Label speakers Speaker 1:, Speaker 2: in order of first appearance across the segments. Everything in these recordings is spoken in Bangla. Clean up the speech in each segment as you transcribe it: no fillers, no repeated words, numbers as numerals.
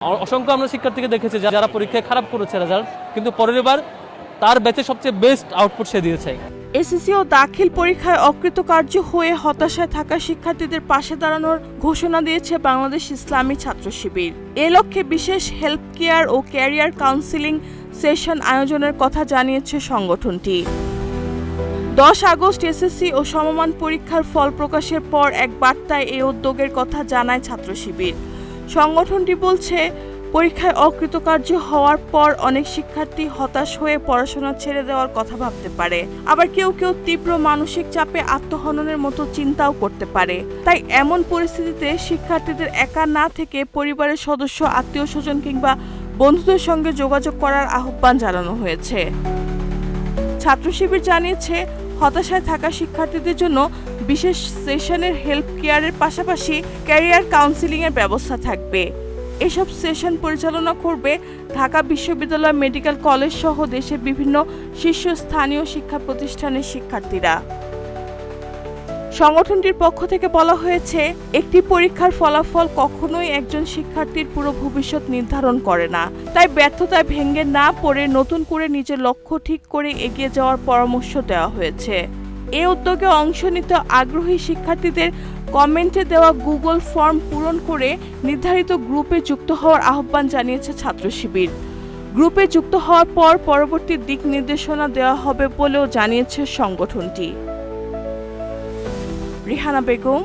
Speaker 1: অসংখ্য আমরা শিক্ষার্থীকে দেখেছি যারা পরীক্ষায় খারাপ করেছে রেজাল্ট, কিন্তু পরের বার তার ব্যাচে সবচেয়ে বেস্ট আউটপুট সে দিয়েছে।
Speaker 2: এসএসসি ও দাখিল পরীক্ষায় অকৃতকার্য হয়ে হতাশায় থাকা শিক্ষার্থীদের পাশে দাঁড়ানোর ঘোষণা দিয়েছে বাংলাদেশ ইসলামী ছাত্র শিবির। এ লক্ষ্যে বিশেষ হেল্প কেয়ার ও ক্যারিয়ার কাউন্সেলিং সেশন আয়োজনের কথা জানিয়েছে সংগঠনটি। 10 আগস্ট এসএসসি ও সমমান পরীক্ষার ফল প্রকাশের পর এক বার্তায় এই উদ্যোগের কথা জানায় ছাত্র শিবির। সংগঠনটি বলছে, পরীক্ষায় অকৃতকার্য হওয়ার পর অনেক শিক্ষার্থী হতাশ হয়ে পড়াশোনা ছেড়ে দেওয়ার কথা ভাবতে পারে, আবার কেউ কেউ তীব্র মানসিক চাপে আত্মহননের মতো চিন্তাও করতে পারে। তাই এমন পরিস্থিতিতে শিক্ষার্থীদের একা না থেকে পরিবারের সদস্য, আত্মীয়স্বজন কিংবা বন্ধুদের সঙ্গে যোগাযোগ করার আহ্বান জানানো হয়েছে। ছাত্র শিবির জানিয়েছে, হতাশায় থাকা শিক্ষার্থীদের জন্য বিশেষ সেশনের হেল্প কেয়ারের পাশাপাশি ক্যারিয়ার কাউন্সেলিংয়ের ব্যবস্থা থাকবে। এসব সেশন পরিচালনা করবে ঢাকা বিশ্ববিদ্যালয়, মেডিকেল কলেজ সহ দেশের বিভিন্ন শীর্ষস্থানীয় শিক্ষা প্রতিষ্ঠানের শিক্ষার্থীরা। সংগঠনটির পক্ষ থেকে বলা হয়েছে, একটি পরীক্ষার ফলাফল কখনোই একজন শিক্ষার্থীর পুরো ভবিষ্যৎ নির্ধারণ করে না। তাই ব্যর্থতায় ভেঙে না পড়ে নতুন করে নিজের লক্ষ্য ঠিক করে এগিয়ে যাওয়ার পরামর্শ দেওয়া হয়েছে। এই উদ্যোগে অংশ নিতে আগ্রহী শিক্ষার্থীদের কমেন্টে দেওয়া গুগল ফর্ম পূরণ করে নির্ধারিত গ্রুপে যুক্ত হওয়ার আহ্বান জানিয়েছে ছাত্র শিবির। গ্রুপে যুক্ত হওয়ার পর পরবর্তী দিক নির্দেশনা দেওয়া হবে বলেও জানিয়েছে সংগঠনটি। রিহানা বেগম,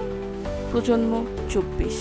Speaker 2: প্রজন্ম 24।